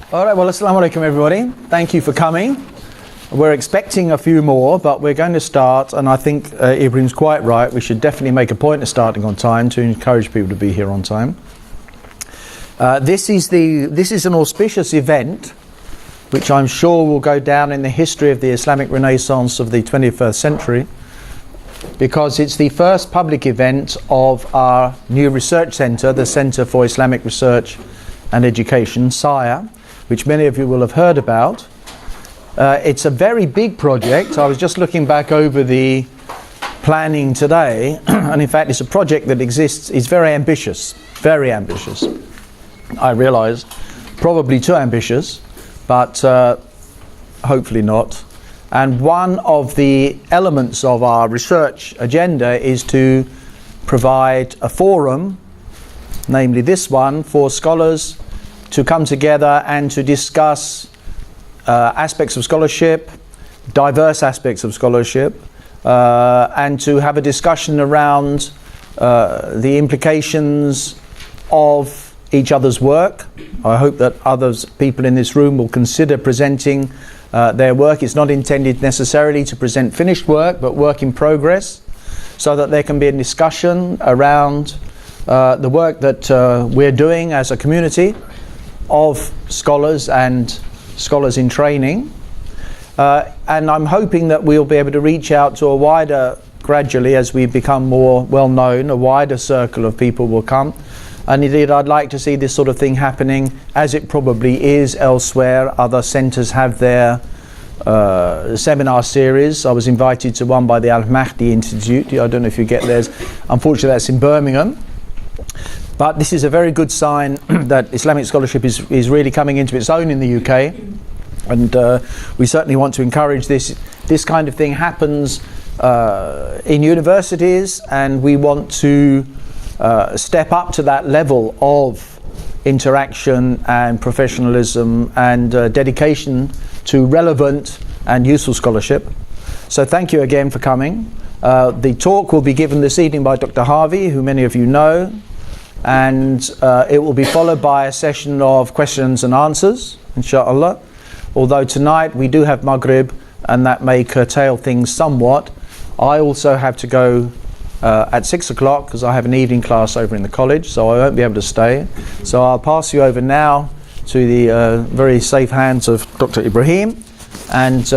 All right, well, assalamu alaikum everybody. Thank you for coming. We're expecting a few more, but we're going to start, and I think Ibrahim's quite right. We should definitely make a point of starting on time to encourage people to be here on time. This is an auspicious event, which I'm sure will go down in the history of the Islamic Renaissance of the 21st century, because it's the first public event of our new research centre, the Centre for Islamic Research and Education, CIRE, which many of you will have heard about. It's a very big project. I was just looking back over the planning today, and in fact it's a project that exists, is very ambitious, I realise, probably too ambitious, but hopefully not. And one of the elements of our research agenda is to provide a forum, namely this one, for scholars to come together and to discuss aspects of scholarship, diverse aspects of scholarship, and to have a discussion around the implications of each other's work. I hope that people in this room will consider presenting their work. It's not intended necessarily to present finished work, but work in progress, so that there can be a discussion around the work that we're doing as a community of scholars and scholars in training. And I'm hoping that we'll be able to reach out to a wider, gradually as we become more well known, a wider circle of people will come. And indeed I'd like to see this sort of thing happening, as it probably is elsewhere. Other centres have their seminar series. I was invited to one by the Al-Mahdi Institute. I don't know if you get theirs. Unfortunately that's in Birmingham. But this is a very good sign that Islamic scholarship is really coming into its own in the UK. And we certainly want to encourage this. This kind of thing happens in universities, and we want to step up to that level of interaction and professionalism and dedication to relevant and useful scholarship. So thank you again for coming. The talk will be given this evening by Dr. Harvey, who many of you know, and it will be followed by a session of questions and answers, inshallah. Although tonight we do have Maghrib, and that may curtail things somewhat. I also have to go at 6 o'clock because I have an evening class over in the college, so I won't be able to stay. So I'll pass you over now to the very safe hands of Dr. Ebrahim, and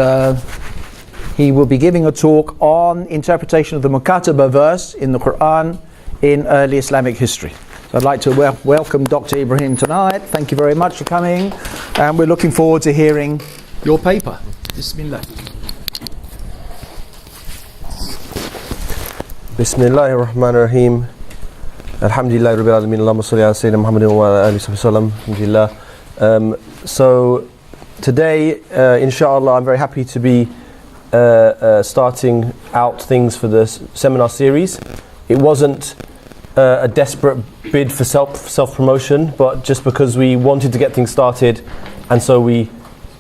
he will be giving a talk on interpretation of the Mukātaba Verse in the Quran in early Islamic history. So I'd like to welcome Dr. Ebrahim tonight. Thank you very much for coming, and we're looking forward to hearing your paper. Bismillah. Bismillahir Rahmanir Rahim. Alhamdulillah Rabbil Alameen. Allahumma salli ala Sayyidina Muhammadin wa ala alihi wa sallam. Alhamdulillah. So today, inshallah, I'm very happy to be starting out things for the seminar series. It wasn't a desperate bid for self-promotion, but just because we wanted to get things started, and so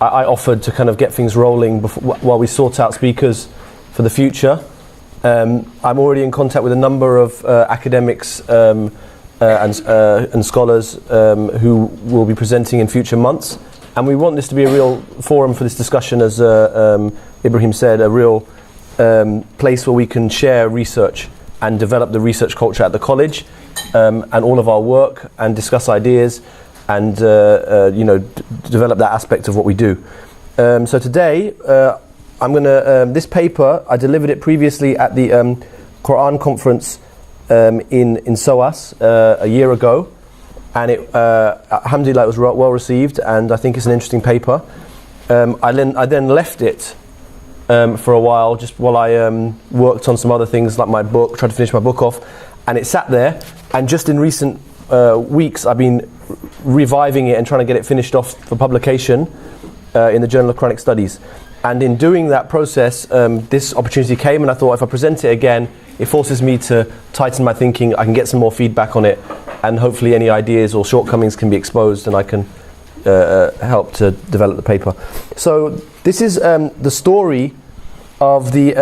I offered to kind of get things rolling while we sort out speakers for the future. I'm already in contact with a number of academics and scholars who will be presenting in future months, and we want this to be a real forum for this discussion, as Ebrahim said, a real place where we can share research and develop the research culture at the college, and all of our work, and discuss ideas, and develop that aspect of what we do. So today, I'm going to, this paper, I delivered it previously at the Quran conference in SOAS a year ago, and it, alhamdulillah, it was well received, and I think it's an interesting paper. I then left it for a while, just while I worked on some other things like my book, tried to finish my book off, and it sat there, and just in recent weeks I've been reviving it and trying to get it finished off for publication in the Journal of Quranic Studies. And in doing that process, this opportunity came, and I thought if I present it again, it forces me to tighten my thinking. I can get some more feedback on it, and hopefully any ideas or shortcomings can be exposed, and I can help to develop the paper. So this is the story of the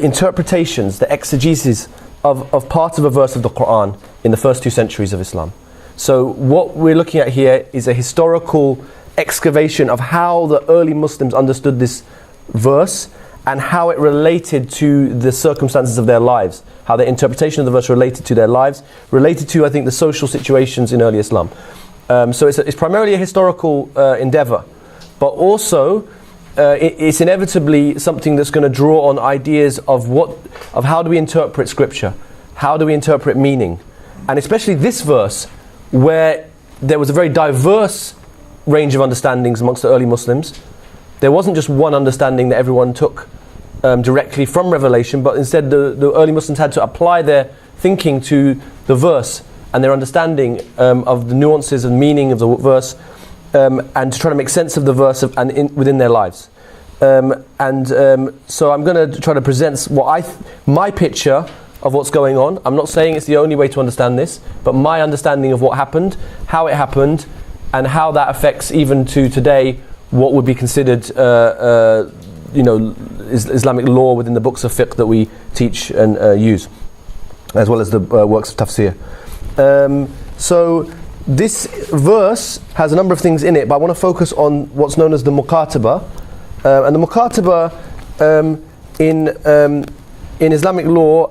interpretations, the exegesis of part of a verse of the Quran in the first 2 centuries of Islam. So what we're looking at here is a historical excavation of how the early Muslims understood this verse and how it related to the circumstances of their lives, how their interpretation of the verse related to their lives, related to, I think, the social situations in early Islam. So it's primarily a historical endeavor, but also it's inevitably something that's going to draw on ideas of how do we interpret scripture, how do we interpret meaning, and especially this verse, where there was a very diverse range of understandings amongst the early Muslims. There wasn't just one understanding that everyone took directly from Revelation, but instead the early Muslims had to apply their thinking to the verse and their understanding of the nuances and meaning of the verse, and to try to make sense of the verse within their lives. So I'm going to try to present my picture of what's going on. I'm not saying it's the only way to understand this, but my understanding of what happened, how it happened, and how that affects even to today what would be considered Islamic law within the books of fiqh that we teach and use, as well as the works of tafsir. So this verse has a number of things in it, but I want to focus on what's known as the Mukātaba. And the Mukātaba in Islamic law,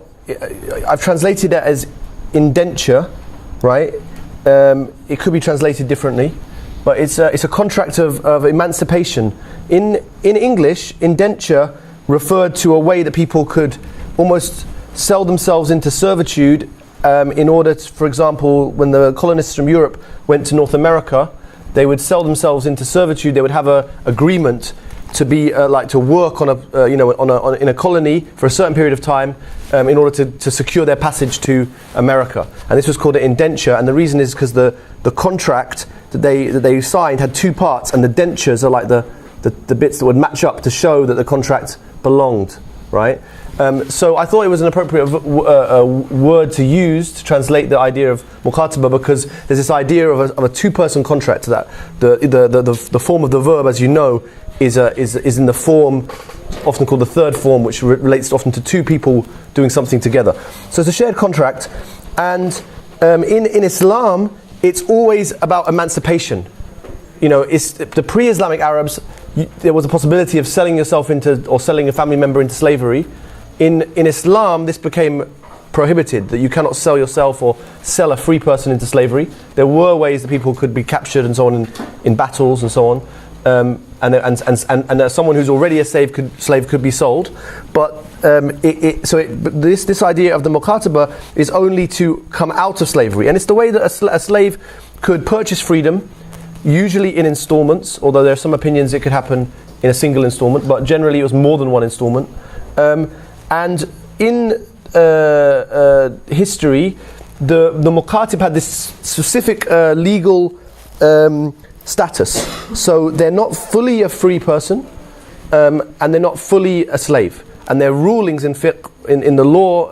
I've translated it as indenture, right? It could be translated differently, but it's a contract of emancipation. In English, indenture referred to a way that people could almost sell themselves into servitude in order to, for example, when the colonists from Europe went to North America, they would sell themselves into servitude. They would have an agreement to be to work on in a colony for a certain period of time in order to secure their passage to America. And this was called an indenture. And the reason is because the contract that they signed had two parts, and the dentures are like the bits that would match up to show that the contract belonged, right? So I thought it was an appropriate word to use to translate the idea of Mukātaba, because there's this idea of a two-person contract, that the form of the verb, as you know, is in the form often called the third form, which relates often to two people doing something together. So it's a shared contract, and in Islam, it's always about emancipation. It's the pre-Islamic Arabs. There was a possibility of selling yourself into, or selling a family member into slavery. In Islam, this became prohibited, that you cannot sell yourself or sell a free person into slavery. There were ways that people could be captured and so on in battles and so on. And someone who's already a slave could be sold, but this idea of the Mukātaba is only to come out of slavery, and it's the way that a slave could purchase freedom, usually in installments. Although there are some opinions it could happen in a single installment, but generally it was more than one installment. And in history, the Mukātib had this specific legal status. So they're not fully a free person, and they're not fully a slave. And their rulings in fiqh, in the law,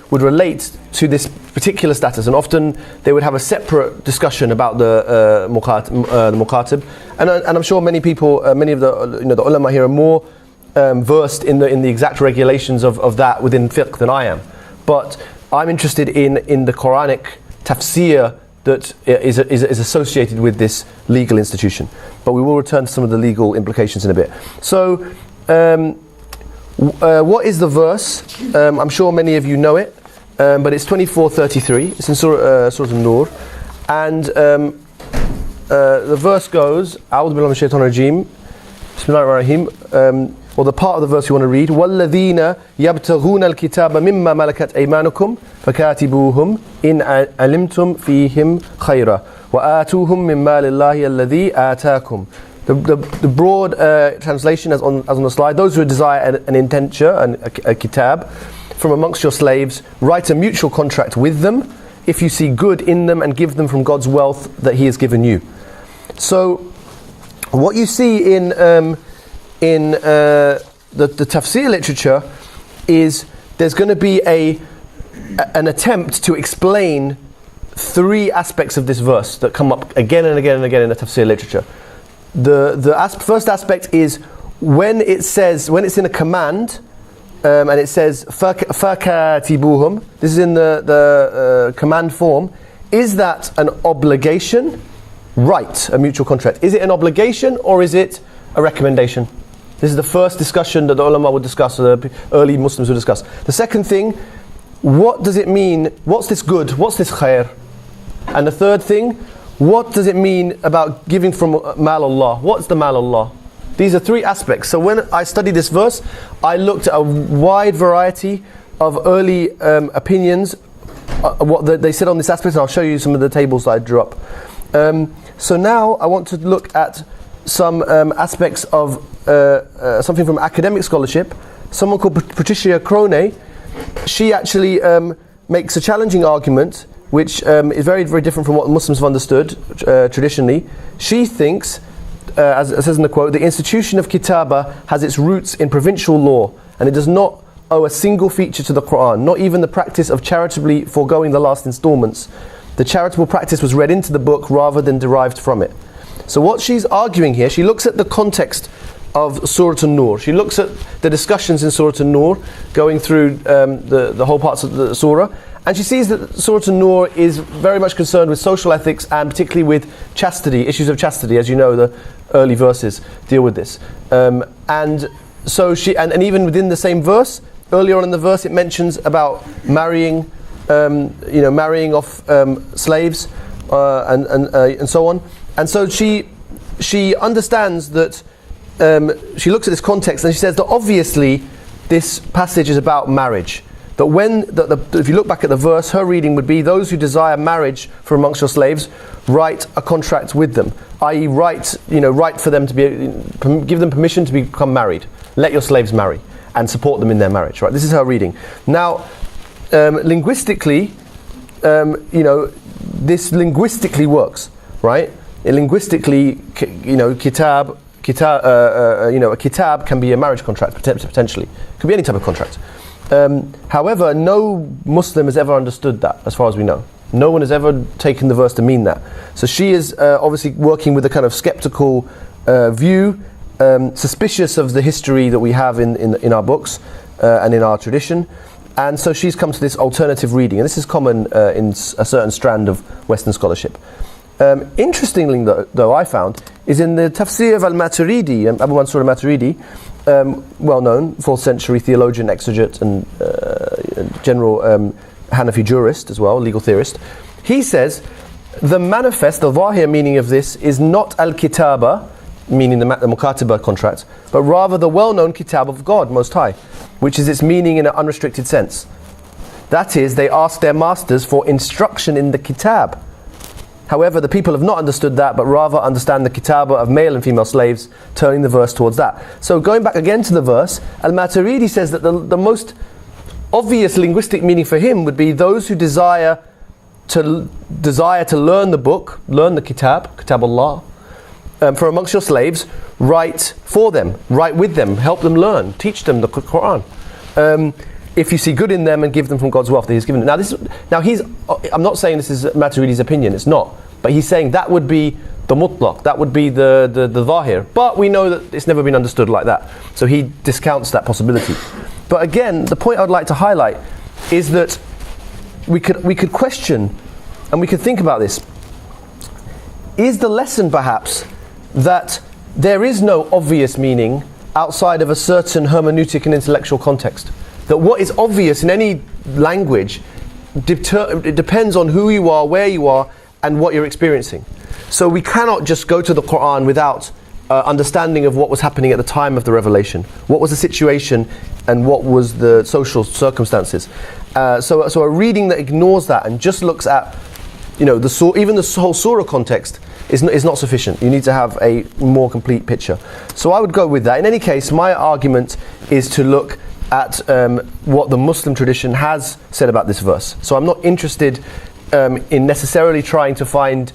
would relate to this particular status. And often they would have a separate discussion about the Mukātib. And I'm sure many people, many of the ulama here are more versed in the exact regulations of that within fiqh than I am. But I'm interested in the Quranic tafsir that is associated with this legal institution. But we will return to some of the legal implications in a bit. So, what is the verse? I'm sure many of you know it, but it's 24:33. It's in Surah An-Nur. And the verse goes, A'udhu billahi minash shaitanir rajeem, Bismillahir-Rahmanir-Rahim. Or the part of the verse you want to read, وَالَّذِينَ يَبْتَغُونَ الْكِتَابَ مِمَّا مَلَكَتْ أَيْمَانُكُمْ فَكَاتِبُوهُمْ إِنْ عَلِمْتُمْ فِيهِمْ خَيْرًا وَآتُوهُمْ مِمَّا لِلَّهِ الَّذِي آتَاكُمْ. The broad translation as on the slide, those who desire an indenture, a kitab, from amongst your slaves, write a mutual contract with them if you see good in them, and give them from God's wealth that He has given you. So, what you see in the tafsir literature is there's going to be an attempt to explain three aspects of this verse that come up again and again and again in the tafsir literature. The first aspect is when it's in a command, and it says فَكَاتِبُوهُمْ. This is in the command form. is that an obligation? Right, a mutual contract. Is it an obligation or is it a recommendation? This is the first discussion that the ulama would discuss, or the early Muslims would discuss. The second thing, what does it mean? What's this good? What's this khair? And the third thing, what does it mean about giving from mal Allah? What's the mal Allah? These are three aspects. So when I studied this verse, I looked at a wide variety of early opinions, what they said on this aspect, and I'll show you some of the tables that I drew up. So now I want to look at some aspects of something from academic scholarship. Someone called Patricia Crone, she actually makes a challenging argument, which is very, very different from what Muslims have understood traditionally. She thinks, as it says in the quote, the institution of Kitaba has its roots in provincial law, and it does not owe a single feature to the Quran, not even the practice of charitably foregoing the last installments. The charitable practice was read into the book rather than derived from it. So what she's arguing here, she looks at the context of Surah An-Nur. She looks at the discussions in Surah An-Nur, going through the whole parts of the surah, and she sees that Surah An-Nur is very much concerned with social ethics and particularly with chastity, issues of chastity. As you know, the early verses deal with this. And so she, and even within the same verse, earlier on in the verse, it mentions about marrying, marrying off slaves and so on. And so she understands that. She looks at this context and she says that obviously this passage is about marriage. That when if you look back at the verse, her reading would be, those who desire marriage from amongst your slaves, write a contract with them, i.e. write for them to give them permission to become married. Let your slaves marry and support them in their marriage. Right? This is her reading. Now, linguistically, this linguistically works, right? Linguistically, kitab. A kitab can be a marriage contract potentially. It could be any type of contract. However, no Muslim has ever understood that, as far as we know. No one has ever taken the verse to mean that. So she is obviously working with a kind of skeptical view, suspicious of the history that we have in our books and in our tradition. And so she's come to this alternative reading, and this is common in a certain strand of Western scholarship. Interestingly, though, I found is in the Tafsir of al-Maturidi, Abu Mansur al-Maturidi, well-known 4th century theologian, exegete, and general Hanafi jurist as well, legal theorist. He says the manifest, the zahir meaning of this is not al-kitaba, meaning the Mukātaba contract, but rather the well-known kitab of God Most High, which is its meaning in an unrestricted sense. That is, they ask their masters for instruction in the kitab. However, the people have not understood that, but rather understand the kitaba of male and female slaves, turning the verse towards that. So going back again to the verse, Al-Maturidi says that the most obvious linguistic meaning for him would be those who desire to learn the book, learn the kitab Allah, from amongst your slaves, write for them, write with them, help them learn, teach them the Quran. If you see good in them and give them from God's wealth that He's given them. I'm not saying this is Maturidi's opinion, it's not. But he's saying that would be the mutlaq, that would be the zahir. But we know that it's never been understood like that. So he discounts that possibility. But again, the point I'd like to highlight is that we could question and we could think about this. Is the lesson perhaps that there is no obvious meaning outside of a certain hermeneutic and intellectual context? That what is obvious in any language it depends on who you are, where you are, and what you're experiencing. So we cannot just go to the Quran without understanding of what was happening at the time of the revelation. What was the situation and what was the social circumstances. So a reading that ignores that and just looks at, even the whole surah context is not sufficient. You need to have a more complete picture. So I would go with that. In any case, my argument is to look at what the Muslim tradition has said about this verse. So I'm not interested in necessarily trying to find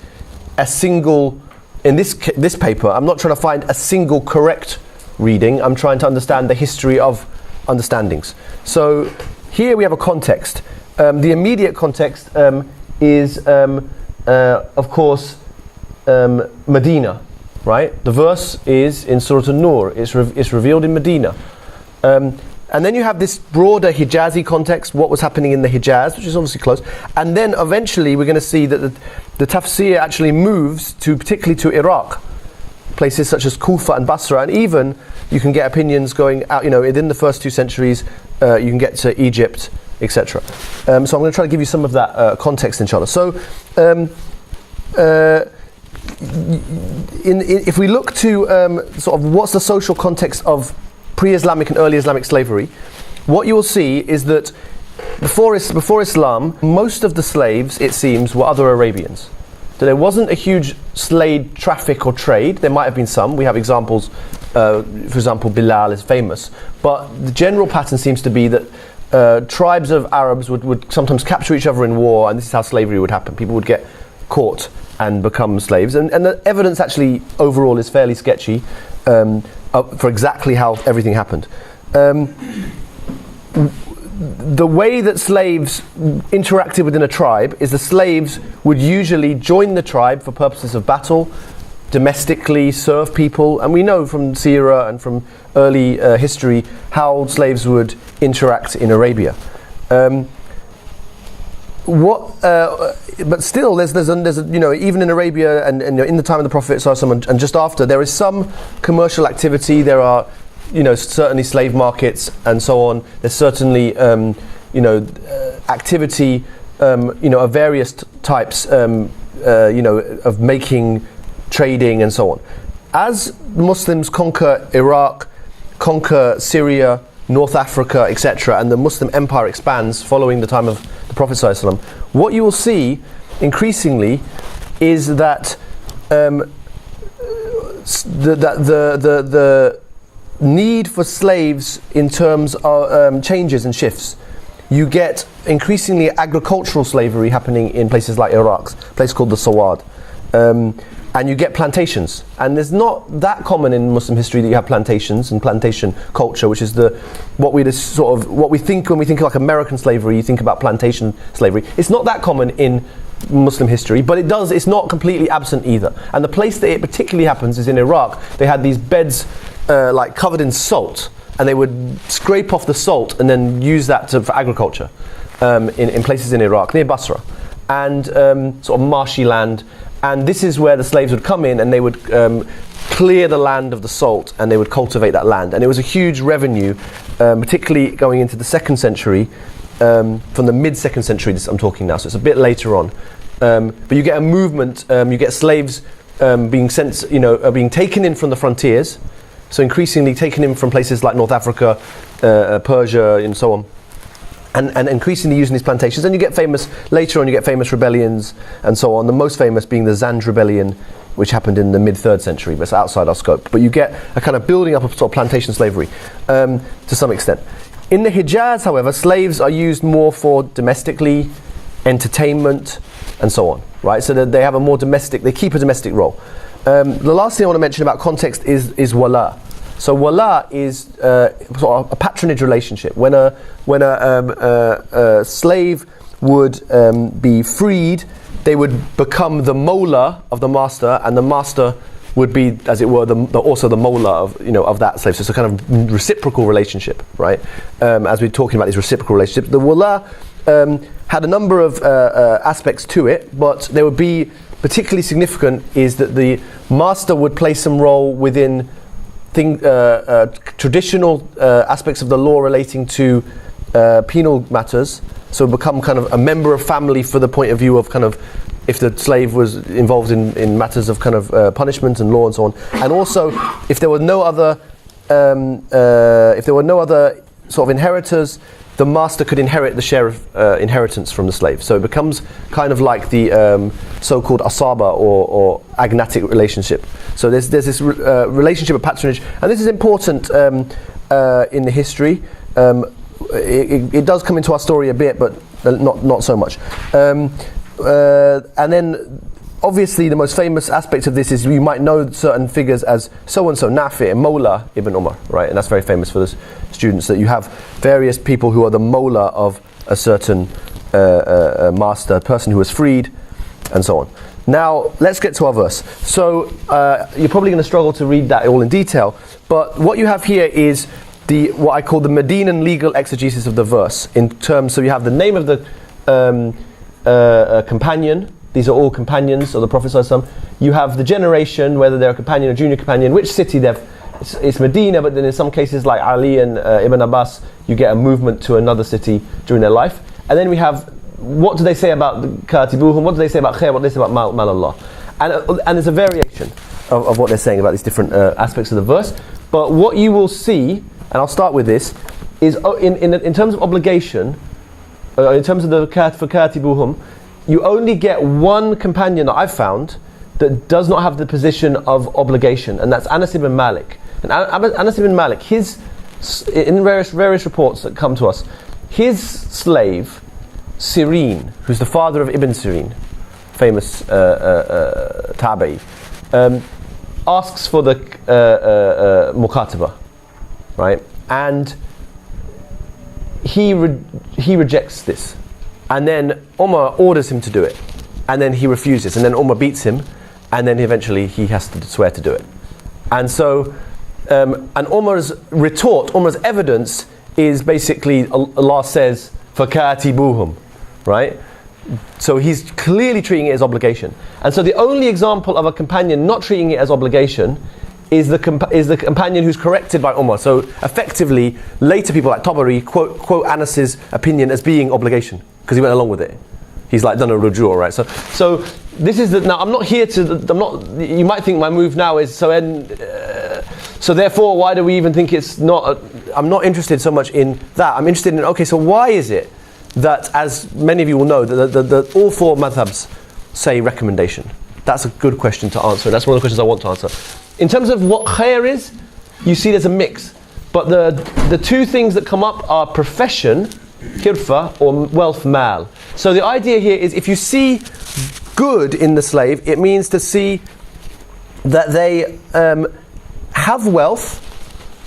a single, in this paper, I'm not trying to find a single correct reading. I'm trying to understand the history of understandings. So here we have a context. The immediate context is, of course, Medina, right? The verse is in Surah An-Nur. It's revealed in Medina. And then you have this broader Hijazi context, what was happening in the Hijaz, which is obviously close. And then eventually we're going to see that the tafsir actually moves to, particularly to Iraq, places such as Kufa and Basra, and even you can get opinions going out, within the first 2 centuries, you can get to Egypt, etc. So I'm going to try to give you some of that context, inshallah. So, if we look to sort of what's the social context of pre-Islamic and early Islamic slavery, what you will see is that before Islam, most of the slaves, it seems, were other Arabians. So there wasn't a huge slave traffic or trade. There might have been some. We have examples, for example, Bilal is famous. But the general pattern seems to be that tribes of Arabs would sometimes capture each other in war, and this is how slavery would happen. People would get caught and become slaves. And the evidence actually overall is fairly sketchy for exactly how everything happened. The way that slaves interacted within a tribe is the slaves would usually join the tribe for purposes of battle, domestically serve people, and we know from CIRE and from early history how slaves would interact in Arabia. But still, there's even in Arabia and in the time of the Prophet ﷺ and just after, there is some commercial activity. There are, certainly slave markets and so on. There's certainly, activity, of various types, of making, trading, and so on. As Muslims conquer Iraq, conquer Syria, North Africa, etc., and the Muslim empire expands following the time of the Prophet ﷺ, what you will see increasingly is that the need for slaves in terms of changes and shifts. You get increasingly agricultural slavery happening in places like Iraq, a place called the Sawad. And you get plantations, and there's not that common in Muslim history that you have plantations and plantation culture, which is what we think when we think of like American slavery. You think about plantation slavery. It's not that common in Muslim history, but it's not completely absent either. And the place that it particularly happens is in Iraq. They had these beds like covered in salt, and they would scrape off the salt and then use that for agriculture in places in Iraq near Basra, and sort of marshy land. And this is where the slaves would come in, and they would clear the land of the salt, and they would cultivate that land. And it was a huge revenue, particularly going into the 2nd century, from the mid-2nd century I'm talking now, so it's a bit later on. But you get a movement, you get slaves being sent, being taken in from the frontiers, so increasingly taken in from places like North Africa, Persia, and so on. And increasingly using these plantations, and you get famous rebellions and so on. The most famous being the Zand rebellion, which happened in the mid-3rd century, but it's outside our scope. But you get a kind of building up of sort of plantation slavery to some extent. In the Hijaz, however, slaves are used more for domestically, entertainment, and so on. Right, so that they have they keep a domestic role. The last thing I want to mention about context is wala. So wala is sort of a patronage relationship. When a slave would be freed, they would become the mawla of the master, and the master would be, as it were, also the mawla of that slave. So it's a kind of reciprocal relationship, right? As we're talking about these reciprocal relationships, the wala had a number of aspects to it, but there would be particularly significant is that the master would play some role within traditional aspects of the law relating to penal matters, so become kind of a member of family for the point of view of kind of if the slave was involved in matters of kind of punishment and law and so on, and also if there were no other sort of inheritors, the master could inherit the share of inheritance from the slave. So it becomes kind of like the so-called asaba or agnatic relationship. So there's this relationship of patronage, and this is important in the history. It does come into our story a bit, but not so much. And then obviously the most famous aspect of this is you might know certain figures as so-and-so, Nafi, Mawla Ibn Umar, right? And that's very famous for the students, that you have various people who are the Mawla of a certain master, person who was freed, and so on. Now, let's get to our verse. So, you're probably going to struggle to read that all in detail, but what you have here is what I call the Medinan legal exegesis of the verse, in terms, so you have the name of the companion. These are all companions of the Prophet ﷺ. You have the generation, whether they're a companion or junior companion, which city it's Medina, but then in some cases like Ali and Ibn Abbas, you get a movement to another city during their life. And then we have, what do they say about the Katibuhum, what do they say about Khair, what do they say about Mal Allah? And there's a variation of what they're saying about these different aspects of the verse. But what you will see, and I'll start with this, is in terms of obligation, in terms of the for Katibuhum, you only get one companion that I've found that does not have the position of obligation, and that's Anas ibn Malik. And Anas ibn Malik, in various reports that come to us, his slave, Sirin, who's the father of Ibn Sirin, famous Tabi'i, asks for the Mukātaba, right? And he rejects this. And then Umar orders him to do it. And then he refuses. And then Umar beats him. And then eventually he has to swear to do it. And so, and Umar's retort, Umar's evidence is basically, Allah says, فَكَاتِبُوهُمْ, right? So he's clearly treating it as obligation. And so the only example of a companion not treating it as obligation is the companion who's corrected by Umar. So effectively, later people like Tabari quote Anas's opinion as being obligation, because he went along with it. He's like done a rujuu, right? So this is now. I'm not here to. I'm not. You might think my move now is so therefore, why do we even think it's not? I'm not interested so much in that. I'm interested in, okay, so why is it that, as many of you will know, that all four madhabs say recommendation? That's a good question to answer. That's one of the questions I want to answer. In terms of what khair is, you see there's a mix. But the two things that come up are profession, hirfa, or wealth, mal. So the idea here is, if you see good in the slave, it means to see that they have wealth,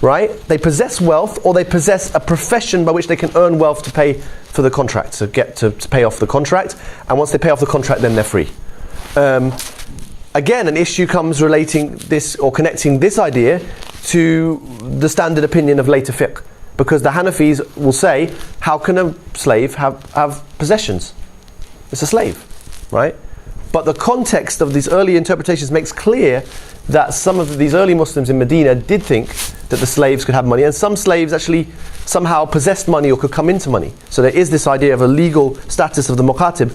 right? They possess wealth, or they possess a profession by which they can earn wealth to pay for the contract, to get to pay off the contract. And once they pay off the contract, then they're free. Again, an issue comes relating this or connecting this idea to the standard opinion of later fiqh, because the Hanafis will say, how can a slave have possessions? It's a slave, right? But the context of these early interpretations makes clear that some of these early Muslims in Medina did think that the slaves could have money, and some slaves actually somehow possessed money or could come into money. So there is this idea of a legal status of the Mukatib.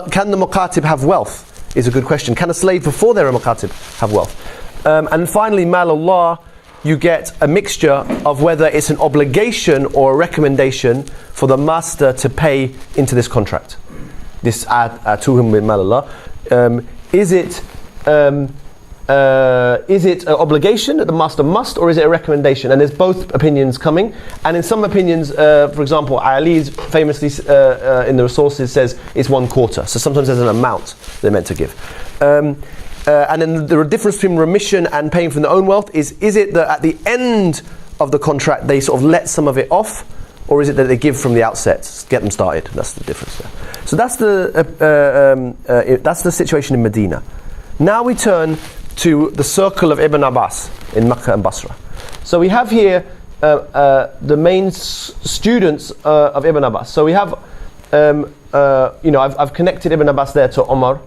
Can the Mukatib have wealth? Is a good question. Can a slave before they're a Mukatib have wealth? And finally, Mal Allah, you get a mixture of whether it's an obligation or a recommendation for the master to pay into this contract. This atuhum min Mal Allah. Is it an obligation that the master must, or is it a recommendation? And there's both opinions coming. And in some opinions, for example, Ali's famously in the resources says it's 1/4. So sometimes there's an amount they're meant to give. And then the difference between remission and paying from their own wealth is it that at the end of the contract they sort of let some of it off, or is it that they give from the outset, get them started? That's the difference there. So that's the situation in Medina. Now we turn to the circle of Ibn Abbas in Mecca and Basra. So we have here the main students of Ibn Abbas. So we have, I've connected Ibn Abbas there to Omar.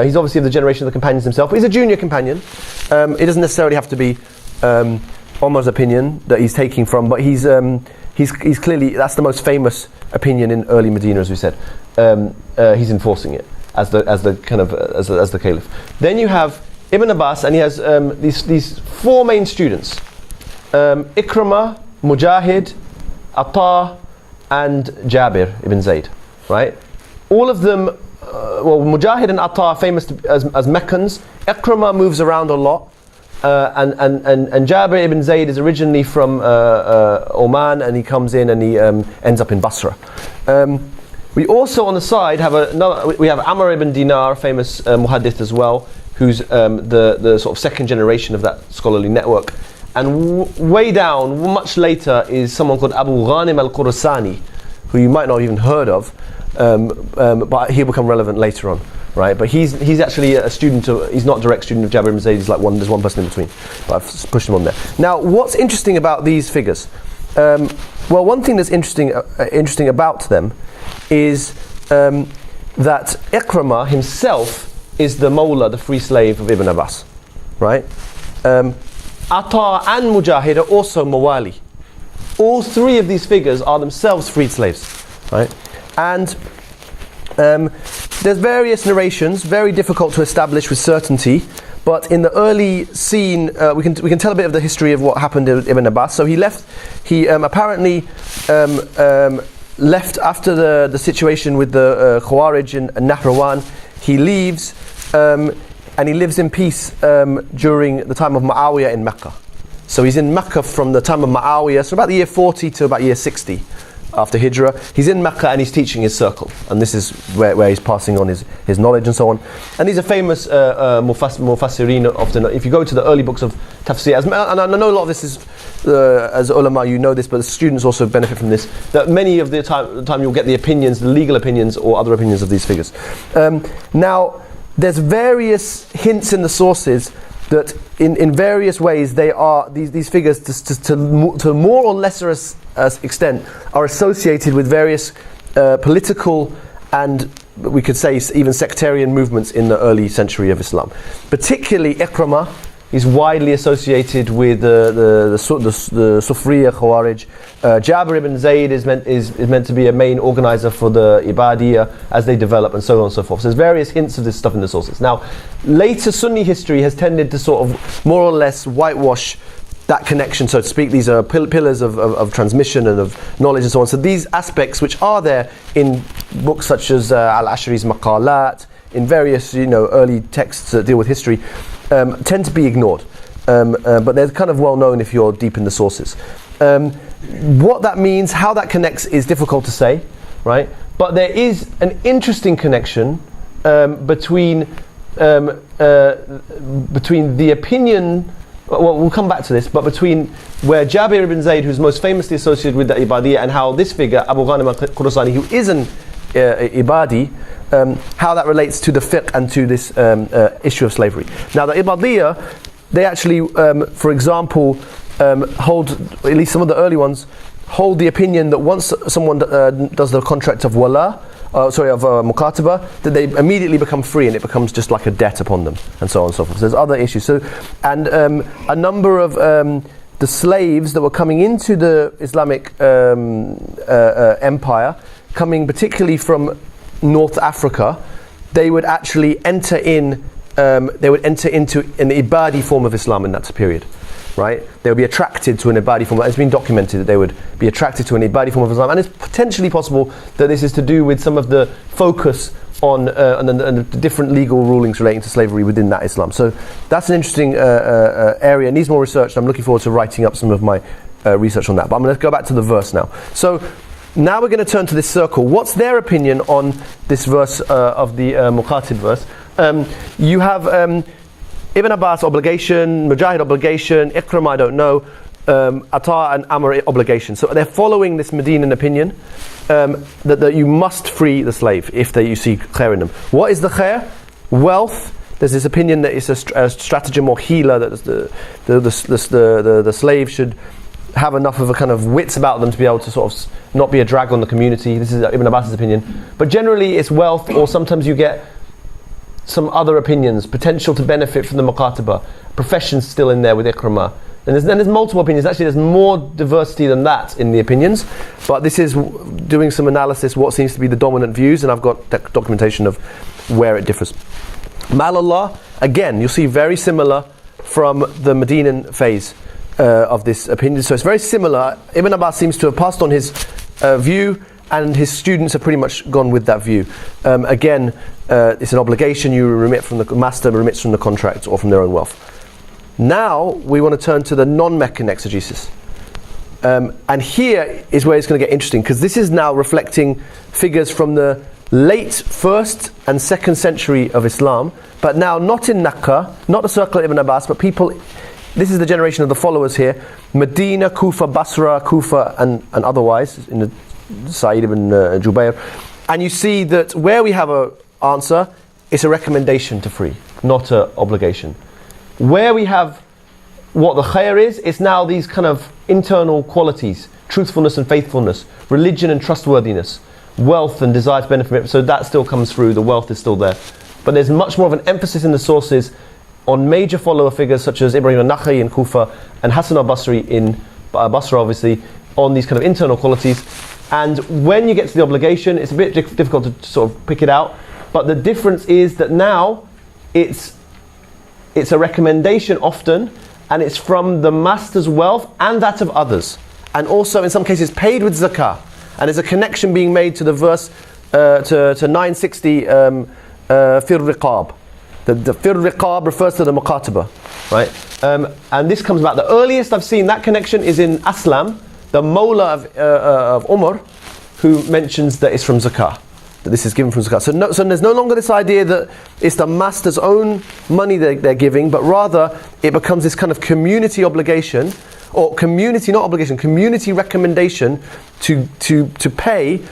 He's obviously of the generation of the companions himself, but he's a junior companion. It doesn't necessarily have to be Omar's opinion that he's taking from, but he's clearly, that's the most famous opinion in early Medina, as we said. He's enforcing it as the caliph. Then you have Ibn Abbas, and he has these four main students: Ikramah, Mujahid, Atta, and Jabir ibn Zayd. Right? All of them. Mujahid and Atta are famous as Meccans. Ikramah moves around a lot, and Jabir ibn Zayd is originally from Oman, and he comes in and he ends up in Basra. We also on the side have we have Amr ibn Dinar, famous muhaddith as well, who's the sort of second generation of that scholarly network. And way down, much later, is someone called Abu Ghanim al-Qurasani, who you might not have even heard of. but he'll become relevant later on, right? But he's actually a student he's not a direct student of Jabir ibn Zayd. He's like there's one person in between, but I've pushed him on there. Now, what's interesting about these figures? Well, one thing that's interesting about them is that Ikramah himself is the Mawla, the free slave of Ibn Abbas, right? Ata and Mujahid are also Mawali. All three of these figures are themselves freed slaves, right? And there's various narrations, very difficult to establish with certainty, but in the early scene, we can tell a bit of the history of what happened to Ibn Abbas. So he apparently left after the situation with the Khawarij and Nahrawan. He leaves and he lives in peace during the time of Muawiyah in Mecca. So he's in Mecca from the time of Muawiyah, so about the year 40 to about year 60 after Hijrah. He's in Mecca and he's teaching his circle, and this is where he's passing on his knowledge and so on. And these are famous Mufassirin often. If you go to the early books of Tafsir, and I know a lot of this is, as ulama you know this, but the students also benefit from this, that many of the time you'll get the opinions, the legal opinions or other opinions of these figures. Now, there's various hints in the sources that in various ways they are these figures to more or lesser extent are associated with various political and we could say even sectarian movements in the early century of Islam. Particularly Ikramah is widely associated with the Sufriya Khawarij. Jabir ibn Zayd is meant to be a main organizer for the Ibadiyya as they develop, and so on and so forth. So there's various hints of this stuff in the sources. Now, later Sunni history has tended to sort of more or less whitewash that connection, so to speak. These are pillars of transmission and of knowledge and so on. So these aspects which are there in books such as Al-Ashri's Maqalat, in various early texts that deal with history, tend to be ignored, but they're kind of well known if you're deep in the sources. What that means, how that connects, is difficult to say, right? But there is an interesting connection between the opinion. Well, we'll come back to this, but between where Jabir ibn Zayd, who's most famously associated with the Ibadiyya, and how this figure, Abu Ghanim al-Khurasani, who is an Ibadi, how that relates to the fiqh and to this issue of slavery. Now, the Ibadiyya, they actually, for example, hold, at least some of the early ones, hold the opinion that once someone does the contract of wala, Mukātaba, that they immediately become free and it becomes just like a debt upon them, and so on and so forth. So there's other issues. So, and a number of the slaves that were coming into the Islamic empire, coming particularly from North Africa, they would actually enter into an Ibadi form of Islam in that period. Right? They would be attracted to an Ibadi form. It's been documented that they would be attracted to an Ibadi form of Islam, and it's potentially possible that this is to do with some of the focus on the different legal rulings relating to slavery within that Islam. So that's an interesting area. It needs more research, and I'm looking forward to writing up some of my research on that. But I'm going to go back to the verse now. So now we're going to turn to this circle. What's their opinion on this verse of the Mukātaba verse? You have Ibn Abbas obligation, Mujahid obligation, Ikramah I don't know, Ata and Amr obligation. So they're following this Medinan opinion that you must free the slave if you see khair in them. What is the khair? Wealth. There's this opinion that it's a stratagem or hila, that the slave should have enough of a kind of wits about them to be able to sort of not be a drag on the community. This is Ibn Abbas's opinion. But generally it's wealth, or sometimes you get some other opinions, potential to benefit from the Mukātaba, professions still in there with Ikramah. And there's multiple opinions. Actually, there's more diversity than that in the opinions, but this is doing some analysis, what seems to be the dominant views, and I've got documentation of where it differs. Malallah, again, you'll see very similar from the Medinan phase of this opinion. So it's very similar. Ibn Abbas seems to have passed on his view, and his students have pretty much gone with that view. Again, it's an obligation. You remit from the master, remits from the contract or from their own wealth. Now we want to turn to the non-Meccan exegesis. And here is where it's going to get interesting, because this is now reflecting figures from the late 1st and 2nd century of Islam, but now not in Mecca, not the circle of Ibn Abbas, but people. This is the generation of the followers here: Medina, Kufa, Basra, Kufa, and otherwise in the Sa'id ibn Jubayr, And you see that where we have an answer, it's a recommendation to free, not an obligation. Where we have what the khair is, it's now these kind of internal qualities, truthfulness and faithfulness, religion and trustworthiness, wealth and desire to benefit from it. So that still comes through, the wealth is still there. But there's much more of an emphasis in the sources on major follower figures such as Ibrahim al-Nakha'i in Kufa and Hassan al-Basri in Basra, obviously, on these kind of internal qualities. And when you get to the obligation, it's a bit difficult to sort of pick it out. But the difference is that now it's a recommendation often, and it's from the master's wealth and that of others. And also in some cases paid with zakah. And there's a connection being made to the verse, to 960, fir riqab. The fir riqab refers to the Mukātaba, right? And this comes about, the earliest I've seen that connection is in Aslam, the Mawla of Umar, who mentions that it's from zakah, that this is given from zakah. So there's no longer this idea that it's the master's own money they're giving, but rather it becomes this kind of community obligation, or community, not obligation, community recommendation to pay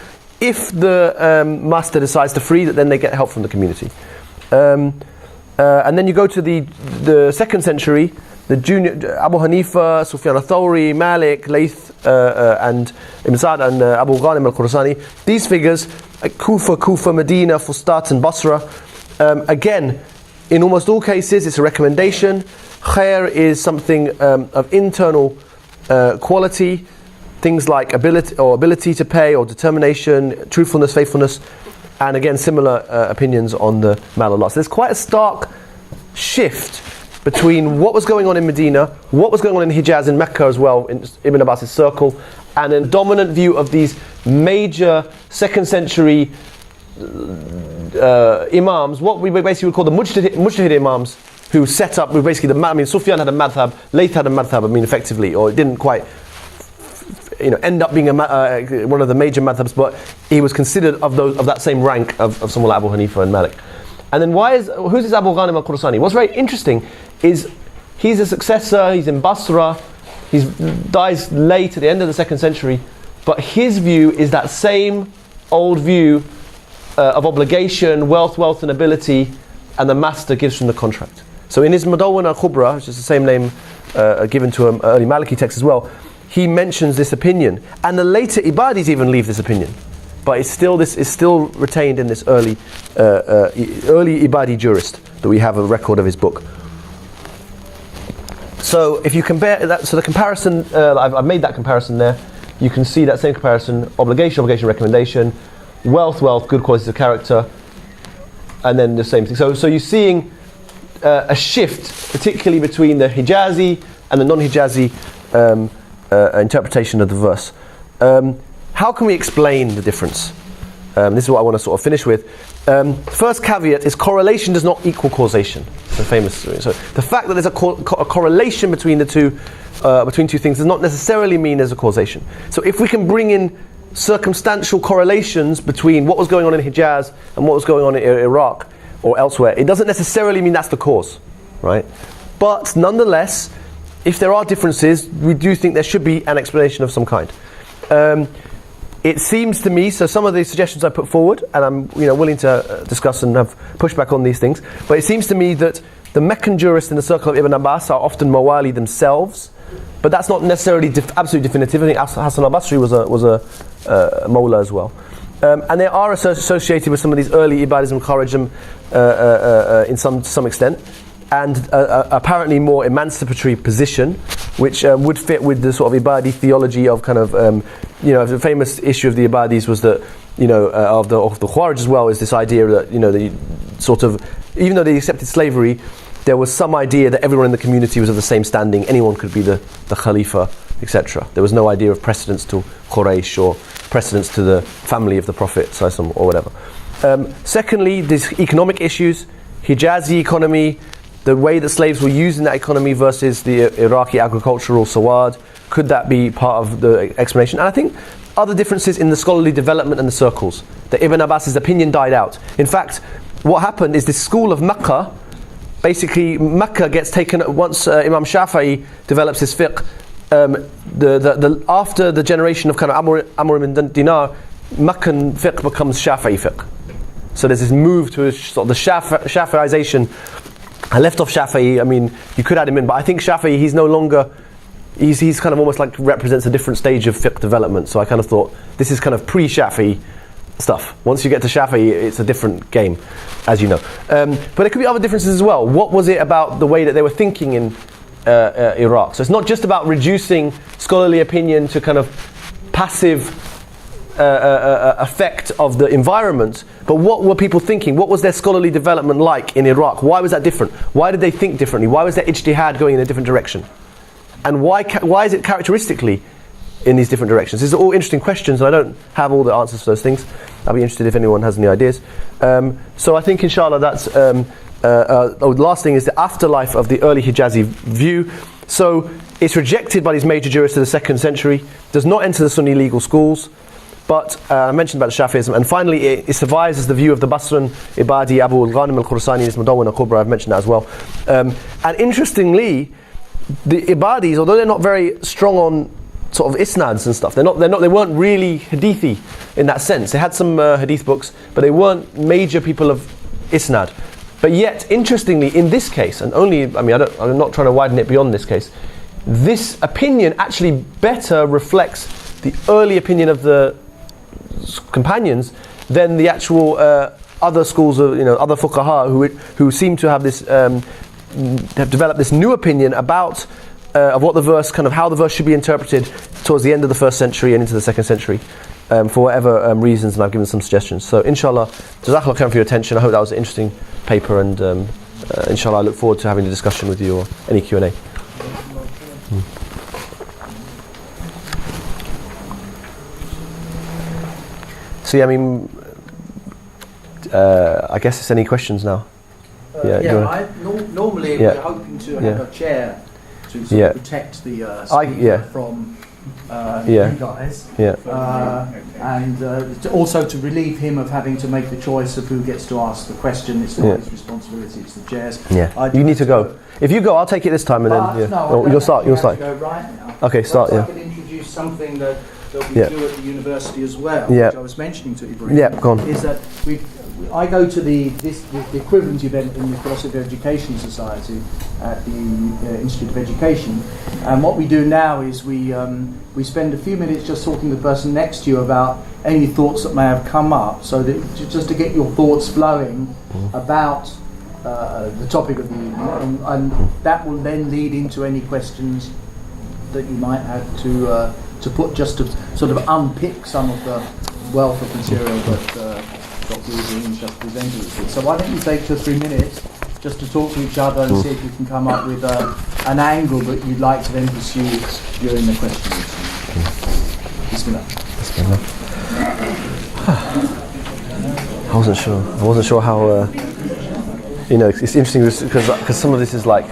if the master decides to free, that then they get help from the community. And then you go to the 2nd century, the junior Abu Hanifa, Sufyan al-Thawri, Malik, Layth, and Ibn Sa'd and Abu Ghanim al-Khurasani. These figures, Kufa, Medina, Fustat and Basra. Again, in almost all cases, it's a recommendation. Khair is something of internal quality, things like ability to pay, or determination, truthfulness, faithfulness, and again, similar opinions on the mal Allah. So there's quite a stark shift between what was going on in Medina, what was going on in Hijaz, in Mecca as well, in Ibn Abbas's circle, and a dominant view of these major 2nd century imams, what we basically would call the mujtahid imams, who set up, Sufyan had a madhab, Layth had a madhab, effectively, or it didn't quite end up being one of the major madhabs, but he was considered of that same rank of someone like Abu Hanifa and Malik. And then who's this Abu Ghanim al-Khurasani? What's very interesting is he's a successor, he's in Basra, he dies late at the end of the 2nd century, but his view is that same old view of obligation, wealth and ability, and the master gives from the contract. So in his Mudawwana al-Khubra, which is the same name given to an early Maliki text as well, he mentions this opinion, and the later Ibadis even leave this opinion. But it's still retained in this early Ibadi jurist that we have a record of his book. So if you compare that, so the comparison, I've made that comparison there. You can see that same comparison: obligation, recommendation, wealth, good qualities of character, and then the same thing. So you're seeing a shift, particularly between the Hijazi and the non-Hijazi interpretation of the verse. How can we explain the difference? This is what I want to sort of finish with. First caveat is correlation does not equal causation. The famous. So the fact that there's a correlation between the two, between two things, does not necessarily mean there's a causation. So if we can bring in circumstantial correlations between what was going on in Hijaz and what was going on in Iraq or elsewhere, it doesn't necessarily mean that's the cause, right? But nonetheless, if there are differences, we do think there should be an explanation of some kind. It seems to me, so some of the suggestions I put forward, and I'm willing to discuss and have pushback on these things, but it seems to me that the Meccan jurists in the circle of Ibn Abbas are often mawali themselves, but that's not necessarily absolutely definitive. I think Hassan al-Basri was a mawla as well. And they are associated with some of these early Ibadis and Khawarijim to some extent, and apparently more emancipatory position, which would fit with the sort of Ibadi theology of kind of, the famous issue of the Ibadis was that, of the Khawarij as well, is this idea that, the sort of, even though they accepted slavery, there was some idea that everyone in the community was of the same standing, anyone could be the Khalifa, etc. There was no idea of precedence to Quraysh or precedence to the family of the Prophet or whatever. Secondly, these economic issues, Hijazi economy, the way that slaves were used in that economy versus the Iraqi agricultural sawad, could that be part of the explanation? And I think other differences in the scholarly development and the circles, that Ibn Abbas's opinion died out. In fact, what happened is this school of Mecca, basically Mecca gets taken, once Imam Shafi'i develops his fiqh, after the generation of kind of Amr ibn Dinar, Meccan fiqh becomes Shafi'i fiqh. So there's this move to sort of the Shafi'ization. I left off Shafi'i. I mean, you could add him in, but I think Shafi'i, he's no longer. He's kind of almost like represents a different stage of fiqh development. So I kind of thought this is kind of pre-Shafi'i stuff. Once you get to Shafi'i, it's a different game, as you know. But there could be other differences as well. What was it about the way that they were thinking in Iraq? So it's not just about reducing scholarly opinion to kind of passive effect of the environment, but what were people thinking? What was their scholarly development like in Iraq? Why was that different? Why did they think differently? Why was their ijtihad going in a different direction? And why is it characteristically in these different directions? These are all interesting questions, and I don't have all the answers to those things. I'll be interested if anyone has any ideas. So I think, inshallah, that's the last thing is the afterlife of the early Hijazi view. So it's rejected by these major jurists of the 2nd century, does not enter the Sunni legal schools, but I mentioned about the Shafi'ism, and finally it survives as the view of the Basran, Ibadi, Abu al-Ghanim al-Khurasani, his Mudawwana Kubra, I've mentioned that as well. And interestingly, the Ibadis, although they're not very strong on sort of isnads and stuff, they weren't really hadithi in that sense. They had some hadith books, but they weren't major people of isnad. But yet, interestingly, in this case, and only, I mean, I'm not trying to widen it beyond this case, this opinion actually better reflects the early opinion of the companions than the actual other schools of, other fuqaha who seem to have this. Have developed this new opinion about of what the verse, kind of how the verse should be interpreted towards the end of the 1st century and into the 2nd century, for whatever reasons, and I've given some suggestions. So inshallah, jazakallah khair for your attention. I hope that was an interesting paper, and inshallah I look forward to having a discussion with you or any Q&A. So yeah, I mean, I guess it's any questions now. Normally we're hoping to have a chair to sort of protect the speaker from you guys, and also to relieve him of having to make the choice of who gets to ask the question. It's not his responsibility; it's the chairs. You need to go. If you go, I'll take it this time, and then you'll start. You'll start. Go right now. Okay, start. I can introduce something that we do at the university as well, which I was mentioning to Ebrahim. Go on. Is that I go to the equivalent event in the Philosophy of Education Society at the Institute of Education, and what we do now is we spend a few minutes just talking to the person next to you about any thoughts that may have come up, so that just to get your thoughts flowing about the topic of the evening, and that will then lead into any questions that you might have to put, just to sort of unpick some of the wealth of material that Dr. Ibrahim just presented us with. So why don't you take 2 or 3 minutes just to talk to each other and see if you can come up with an angle that you'd like to then pursue during the question. Bismillah. I wasn't sure how. It's interesting because some of this is like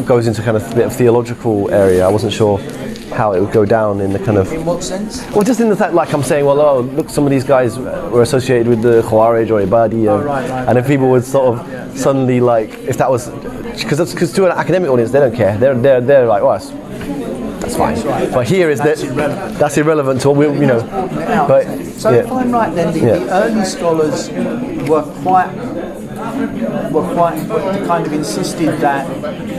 goes into kind of a bit of theological area. I wasn't sure how it would go down in the kind of. In what sense? Well, just in the fact, like I'm saying, well, look, some of these guys were associated with the Khawarij or Ibadi, and if people would sort of suddenly like, if that was, because to an academic audience they don't care. They're like, oh, that's fine. Right. But here is that's irrelevant to what we, But so if I'm right, then the early scholars were quite kind of insisted that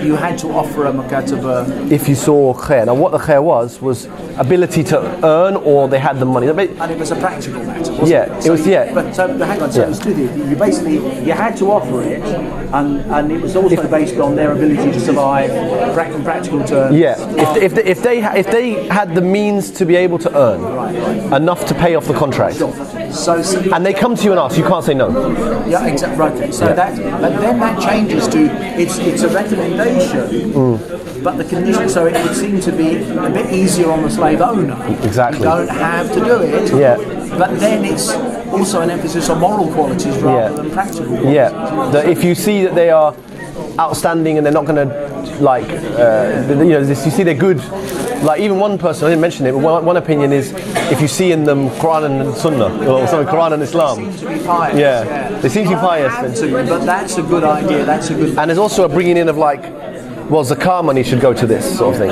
you had to offer a Mukataba if you saw khair. Now what the khair was ability to earn, or they had the money. And it was a practical matter, wasn't it? It was, But hang on, so it was you basically, you had to offer it, and it was also based on their ability to survive in practical terms. If they had the means to be able to earn enough to pay off the contract. And they come to you and ask, you can't say no. Yeah, exactly. Right. So but then that changes to it's a recommendation, but the condition. So it would seem to be a bit easier on the slave owner. Exactly. You don't have to do it. But then it's also an emphasis on moral qualities rather than practical qualities. That if you see that they are outstanding and they're not going to you see they're good. Like even one person, I didn't mention it, but one opinion is if you see in them Quran and Sunnah, or sorry, Quran and Islam. They seem to be pious. They seem to be pious. But that's a good idea. And there's also a bringing in of like, well, zakah money should go to this sort of thing.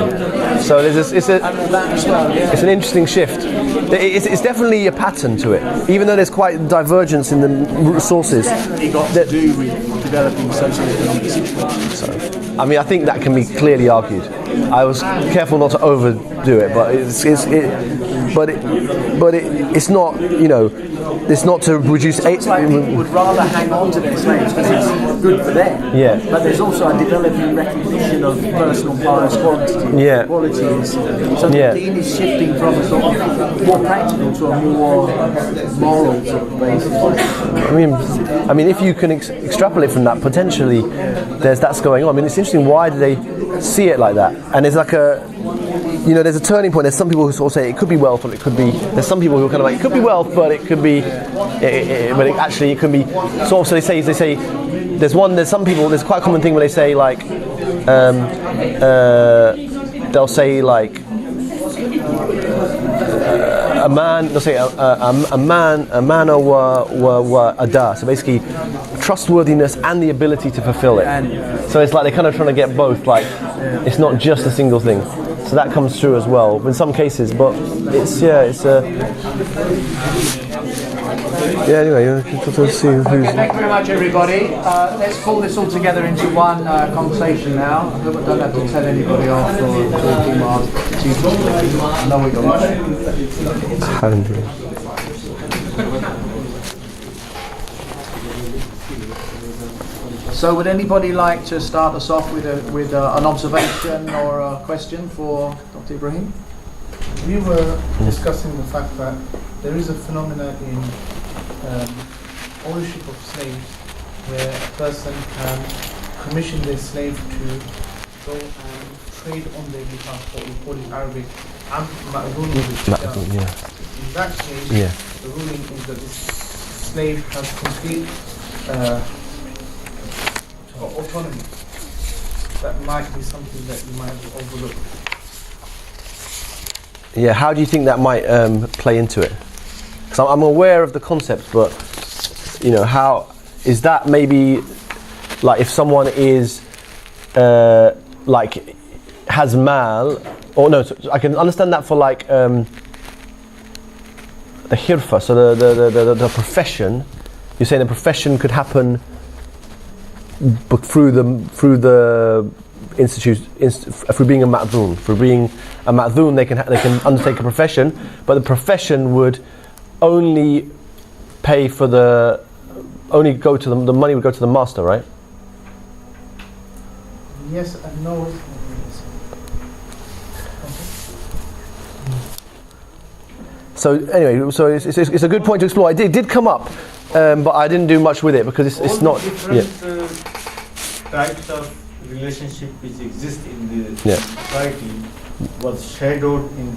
So it's an interesting shift. it's definitely a pattern to it, even though there's quite divergence in the sources. It's definitely got to do with developing socioeconomic situations. So, I mean, I think that can be clearly argued. I was careful not to overdo it, but it's not, you know, it's not to reduce. It's like people would rather hang on to their slaves because it's good for them. Yeah. But there's also a developing recognition of personal pious qualities. So the deen is shifting from a sort of more practical to a more moral sort of basis. I mean, if you can extrapolate from that, potentially, that's going on. I mean, it's interesting. Why do they see it like that? And it's like there's a turning point. There's some people who sort of say it could be wealth, or it could be. There's some people who are kind of like it could be wealth, but it could be. But it could be. So they say There's some people. There's quite a common thing where they say like, they'll say like. A man, they'll say a man or ada. So basically, trustworthiness and the ability to fulfill it. So it's like they're kind of trying to get both. Like, it's not just a single thing. So that comes through as well in some cases. But anyway, let's see who's. Okay, thank you very much, everybody. Let's pull this all together into one conversation now. I don't have to tell anybody off or talk to our teachers. I know we got So, would anybody like to start us off with an observation or a question for Dr. Ebrahim? We were discussing the fact that there is a phenomenon in ownership of slaves where a person can commission their slave to go and trade on their behalf, what we call in Arabic ma'dun. In that case, the ruling is that this slave has complete autonomy. That might be something that you might have overlooked. Yeah, how do you think that might play into it? Because I'm aware of the concept, but how is that maybe like if someone is like has mal, or no? So I can understand that for like the hirfa, so the profession. You're saying the profession could happen, but through the institute, through being a ma'dhun. For being a ma'dhun, they can undertake a profession, but the profession would only pay for the money would go to the master, right? Yes and no. So anyway, so it's a good point to explore. It did come up, but I didn't do much with it because it's not. Types of relationship which exist in the society was shadowed in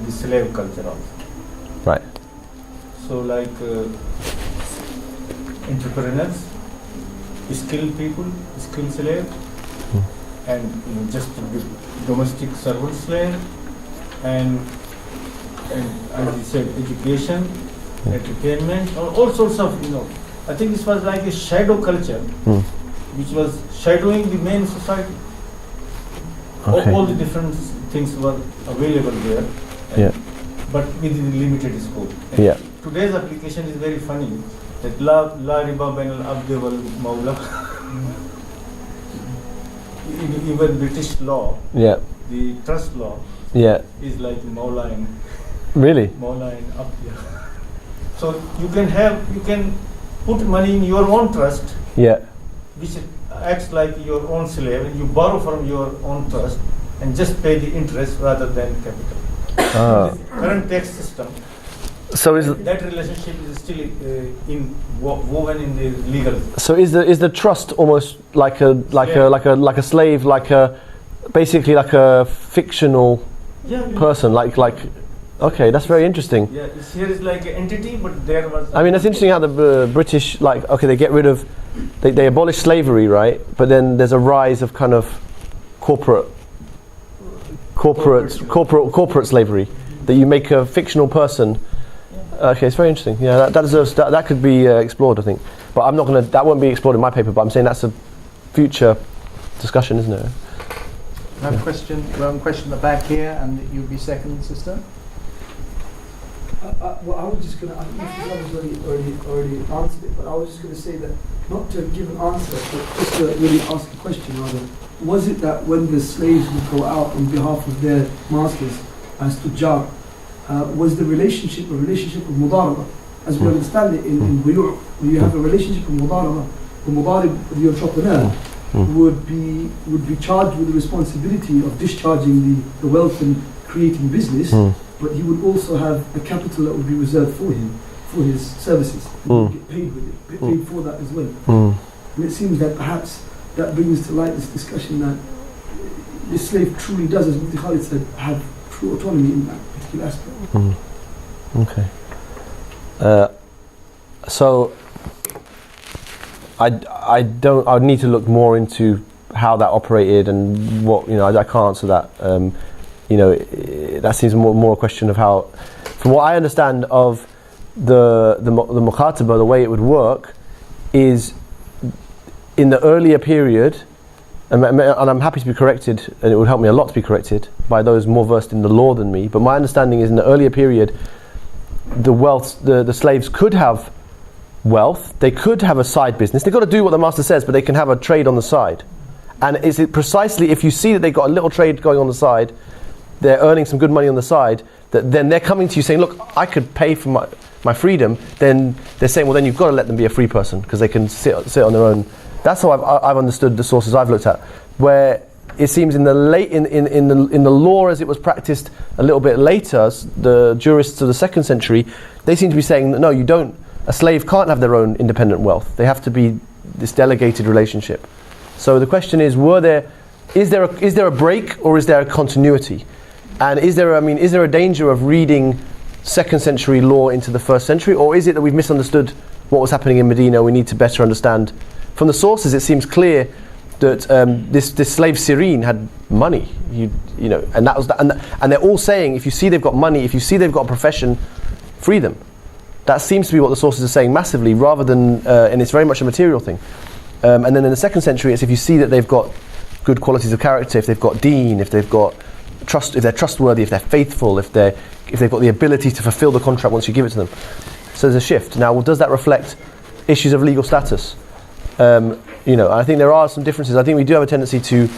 the slave culture also. Right. So like entrepreneurs, skilled people, skilled slave, and just domestic servant slave, and as you said, education, entertainment, all sorts of I think this was like a shadow culture. Which was shadowing the main society. Okay. All the different things were available there, but within limited scope. And today's application is very funny. That la riba bain al abd wal mawla. Even British law, the trust law, is like mawla and mawla and abd. So you can put money in your own trust. Which acts like your own slave, and you borrow from your own trust and just pay the interest rather than capital. Current tax system. So that relationship is still woven in the legal. So is the trust almost like a slave, basically like a fictional person, like. Okay, that's very interesting. Yeah, here is like an entity, but there was. I mean, that's interesting how the British they get rid of, they abolish slavery, right? But then there's a rise of kind of corporate slavery, that you make a fictional person. Okay, it's very interesting. Yeah, that deserves that could be explored, I think. But I'm not gonna. That won't be explored in my paper. But I'm saying that's a future discussion, isn't it? I have a question. One question at the back here, and you'll be second, sister. Well, I was just going to, I think Mr. already answered it, but I was just going to say that, not to give an answer, but just to really ask a question rather. Was it that when the slaves would go out on behalf of their masters as tujjar, was the relationship a relationship of mudaraba? As we understand it in buyu', when you have a relationship of mudaraba, the mudarib, the entrepreneur, would be charged with the responsibility of discharging the wealth and creating business, but he would also have a capital that would be reserved for him, for his services. He would get paid with it, paid for that as well. And it seems that perhaps that brings to light this discussion that the slave truly does, as Mufti Khalid said, have true autonomy in that particular aspect. Okay. So I'd need to look more into how that operated and what, I can't answer that. That seems more a question of how, from what I understand of the Mukātaba, the way it would work is in the earlier period, and I'm happy to be corrected, and it would help me a lot to be corrected by those more versed in the law than me, but my understanding is in the earlier period, the slaves could have wealth, they could have a side business, they've got to do what the master says, but they can have a trade on the side. And is it precisely if you see that they've got a little trade going on the side, they're earning some good money on the side, that then they're coming to you saying, look, I could pay for my freedom, then they're saying, well, then you've got to let them be a free person because they can sit on their own. That's how I've understood the sources I've looked at, where it seems in the law as it was practiced a little bit later, the jurists of the 2nd century, they seem to be saying that no, you don't. A slave can't have their own independent wealth. They have to be this delegated relationship. So the question is, is there a break or is there a continuity? And is there a danger of reading 2nd century law into the 1st century, or is it that we've misunderstood what was happening in Medina? We need to better understand. From the sources, it seems clear that this slave Cyrene had money, and that was and they're all saying, if you see they've got money, if you see they've got a profession, free them. That seems to be what the sources are saying massively, rather than, and it's very much a material thing. And then in the 2nd century, it's if you see that they've got good qualities of character, if they've got deen, if they've got trust, if they're trustworthy, if they're faithful, if they've got the ability to fulfill the contract once you give it to them. So there's a shift. Now, does that reflect issues of legal status? I think there are some differences. I think we do have a tendency to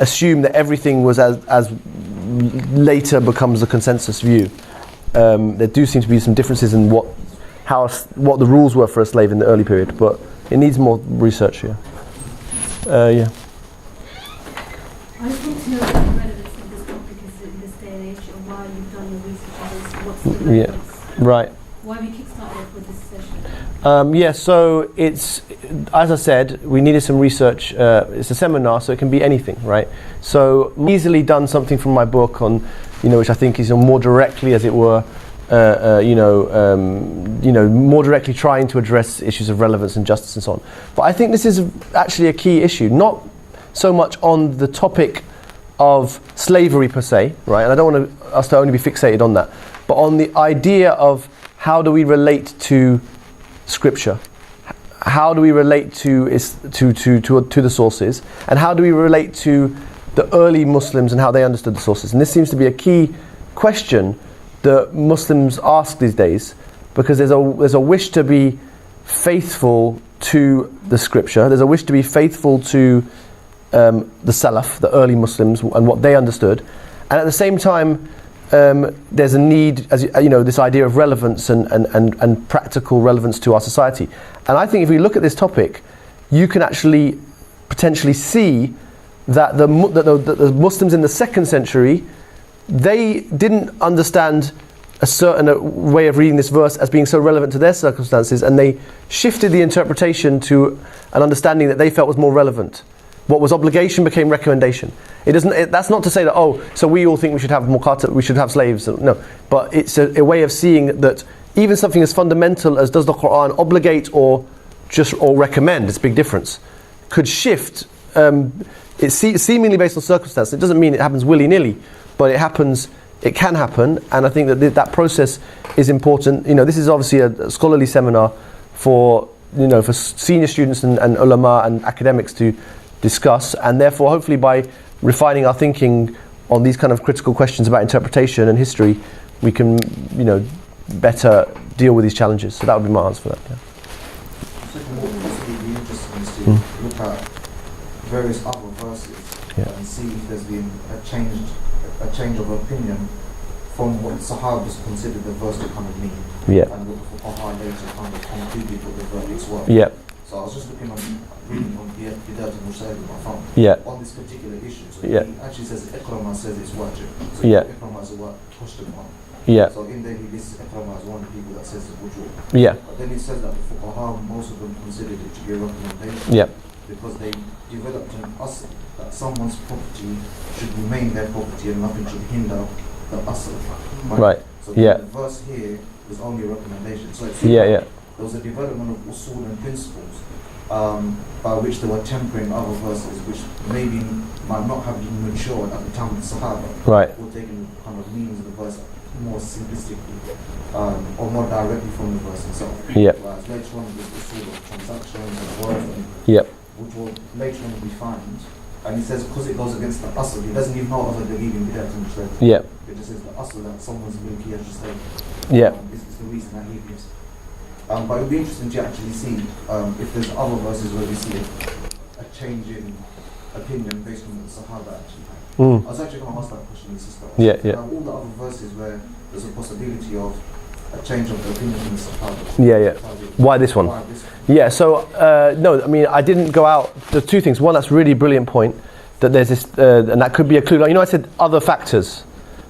assume that everything was as later becomes the consensus view. There do seem to be some differences in what the rules were for a slave in the early period, but it needs more research here. I just want to know what the relevance of this topic is in this day and age, and why you've done your research on this. What's the relevance? Right. Why have you kickstarted off with this session? So it's, as I said, we needed some research. It's a seminar, so it can be anything, right? So easily done something from my book on, which I think is more directly, as it were, more directly trying to address issues of relevance and justice and so on. But I think this is actually a key issue, not so much on the topic of slavery per se, right? And I don't want us to only be fixated on that, but on the idea of how do we relate to Scripture? How do we relate to the sources? And how do we relate to the early Muslims and how they understood the sources? And this seems to be a key question that Muslims ask these days, because there's a wish to be faithful to the Scripture. There's a wish to be faithful to the Salaf, the early Muslims, and what they understood. And at the same time, there's a need, as this idea of relevance and practical relevance to our society. And I think if we look at this topic, you can actually potentially see that the Muslims in the 2nd century, they didn't understand a certain way of reading this verse as being so relevant to their circumstances, and they shifted the interpretation to an understanding that they felt was more relevant. What was obligation became recommendation. That's not to say that, so we all think we should have Mukātaba, we should have slaves. No, but it's a way of seeing that even something as fundamental as does the Quran obligate or recommend, it's a big difference, could shift. It's seemingly based on circumstance. It doesn't mean it happens willy-nilly, but it can happen, and I think that process is important. This is obviously a scholarly seminar for senior students and ulama and academics to discuss, and therefore hopefully by refining our thinking on these kind of critical questions about interpretation and history, we can better deal with these challenges. So that would be my answer for that. Yeah. Second, what would be interesting is to look at various other verses and see if there's been a change of opinion from what Sahabas considered the verse to kind of mean, and what the Fuqaha later kind of concluded what the verdicts were. So I was just reading on Bidayat al-Mujtahid on my phone on this particular issue. So he actually says Iqrama says it's wajib. So Iqrama is a word question mark. So in there he lists Iqrama as one of the people that says it's wujub. But then he says that the Fuqaha, most of them considered it to be a recommendation because they developed an asl that someone's property should remain their property and nothing should hinder the asl. So the verse here was only a recommendation. So there was a development of usul and principles by which they were tempering other verses which maybe might not have been matured at the time of the Sahaba, or taking kind of meanings of the verse more simplistically or more directly from the verse itself. Whereas later on there's usul of transactions and words which will later on be found. And he says because it goes against the asl, he doesn't even know other belief in Bidayat al-Mujtahid. It just says the asl that someone's milki has just said is the reason that he gives. But it would be interesting to actually see if there's other verses where we see a change in opinion based on what the Sahaba actually had. I was actually going to ask that question, sister. All the other verses where there's a possibility of a change of the opinion from the Sahaba. Why this one? So no, I mean I didn't go out. There's two things. One, that's a really brilliant point that there's this, and that could be a clue. Like, I said other factors.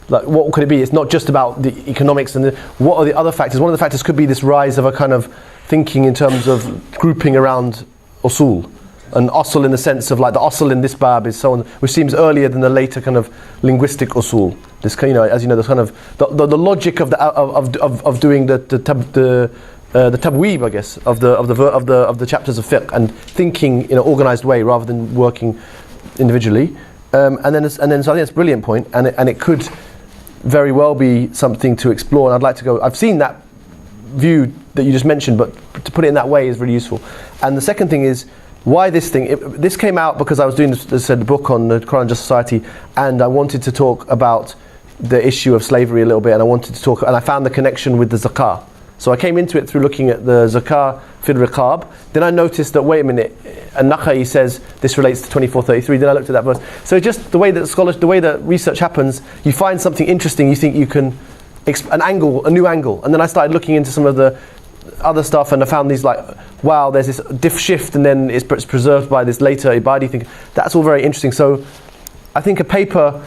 Like, what could it be? It's not just about the economics and what are the other factors. One of the factors could be this rise of a kind of thinking in terms of grouping around usul. And asl in the sense of like the asl in this bab is so on, which seems earlier than the later kind of linguistic usul. This, as you know, this kind of the logic of doing the tabweeb, I guess, of the chapters of fiqh and thinking in an organised way rather than working individually. So I think that's a brilliant point, and it could very well be something to explore. And I'd like to go. I've seen that view that you just mentioned, but to put it in that way is really useful. And the second thing is why this thing. This came out because I was doing the book on the Quran and Just Society, and I wanted to talk about the issue of slavery a little bit, and I found the connection with the zakah. So I came into it through looking at the zakah fil riqab. Then I noticed that, wait a minute, An-Nakhai says this relates to 2433. Then I looked at that verse. So just the way that research happens, you find something interesting, you think you can, a new angle. And then I started looking into some of the other stuff, and I found these like, wow, there's this diff shift, and then it's preserved by this later Ibadi thing. That's all very interesting. So I think a paper,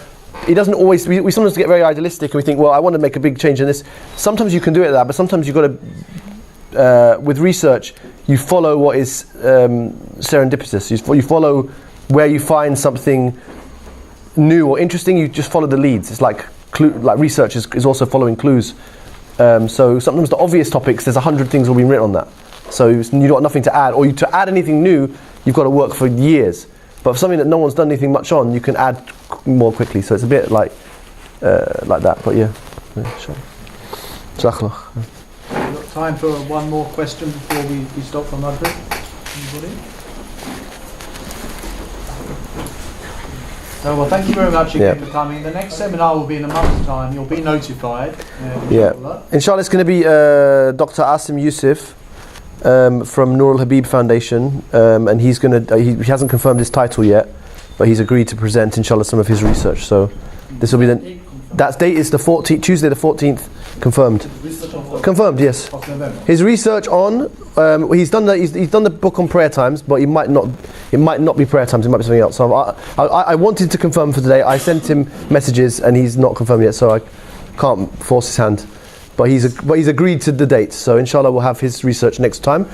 it doesn't always, we sometimes get very idealistic and we think, well, I want to make a big change in this. Sometimes you can do it like that, but sometimes you've got to, with research, you follow what is serendipitous. You follow where you find something new or interesting, you just follow the leads. It's like research is also following clues. So sometimes the obvious topics, there's 100 things will be written on that. So you've got nothing to add, or to add anything new, you've got to work for years. But for something that no one's done anything much on, you can add more quickly. So it's a bit like that. But yeah, sure. We've got time for one more question before we stop for Maghrib. Anybody? So, well, thank you very much again for coming. The next seminar will be in a month's time. You'll be notified. Inshallah, it's going to be Dr. Asim Yusuf from Nur al-Habib Foundation, and he's going to. He hasn't confirmed his title yet, but he's agreed to present, inshallah, some of his research. So this will be that date is the 14th, Tuesday the 14th, confirmed. Confirmed, yes. His research on he's done the book on prayer times, but it might not be prayer times. It might be something else. So I wanted to confirm for today. I sent him messages and he's not confirmed yet, so I can't force his hand. But he's agreed to the date. So inshallah we'll have his research next time.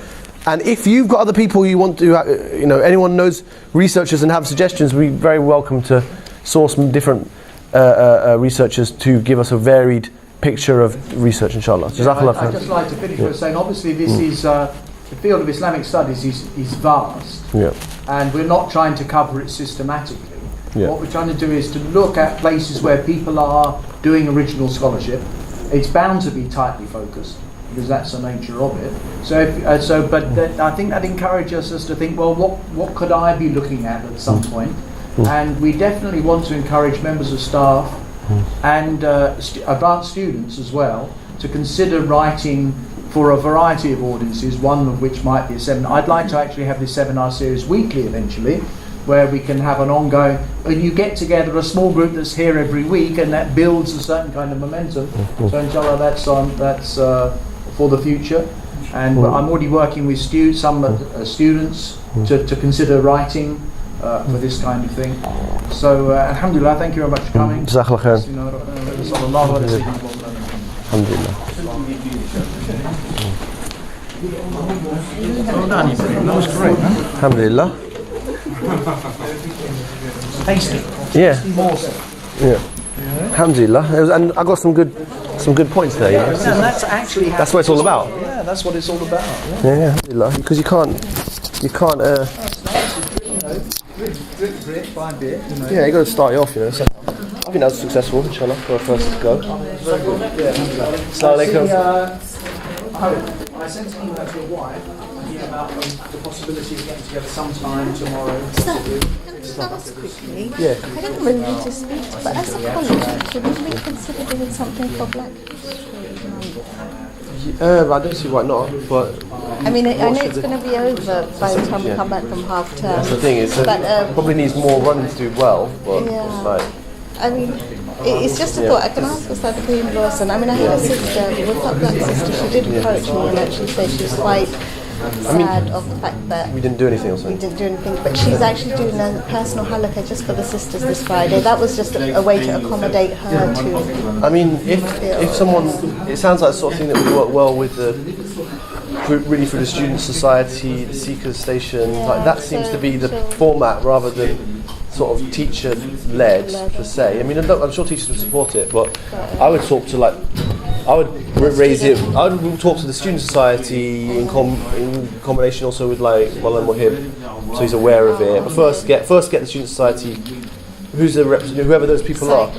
And if you've got other people you want to, anyone knows researchers and have suggestions, we're very welcome to source some different researchers to give us a varied picture of research, inshallah. I'd just like to finish by saying, obviously this is, the field of Islamic studies is vast, and we're not trying to cover it systematically. What we're trying to do is to look at places where people are doing original scholarship. It's bound to be tightly focused, because that's the nature of it. I think that encourages us to think, well, what could I be looking at some point? And we definitely want to encourage members of staff and advanced students as well to consider writing for a variety of audiences, one of which might be a seminar. I'd like to actually have this seminar series weekly eventually, where we can have an ongoing, and you get together a small group that's here every week, and that builds a certain kind of momentum. So inshallah, that's for the future. And I'm already working with some students to consider writing for this kind of thing. So alhamdulillah, thank you very much for coming. Jazakallah khair. Alhamdulillah. Well done, Ibrahim. That was great, huh? Alhamdulillah. Tasty. Yeah. Morsel. Yeah. Alhamdulillah. And I got some good points there. You know? Yeah, and that's actually that's what it's all about. Yeah, that's what it's all about. Yeah, alhamdulillah. Because you can't. Drip by bit. You know. Yeah, you got to start it off. You know. So I think that was successful, inshallah, for our first go. Very good. Yeah. Assalamu alaikum. I sent an email to your wife about the possibility of getting together sometime tomorrow. Can I just ask quickly? Yeah. I don't really need to speak to, but as a college, would we consider doing something for Black History Month? I don't see why not, but I mean, I know it's going to be over by the time we come back from half term. that's the thing. It probably needs more running to do well, but it's like. I mean, it's just a thought. I can ask Ustad Queen Lawson. I mean, I had a sister, with that black sister, she did approach me and actually said she was quite sad of the fact that we didn't do anything or we something. didn't do anything, but she's actually doing a personal halakha just for the sisters this Friday. That was just a way to accommodate her to. I mean, if someone, it sounds like the sort of thing that would work well with really for the student society, the seekers station, like that seems to be the format rather than sort of teacher-led per se. I mean, I'm sure teachers would support it, but I would talk to I would raise it. I would talk to the student society in combination also with like Mullah Muhib, so he's aware of it. But first get the student society, whoever those people are,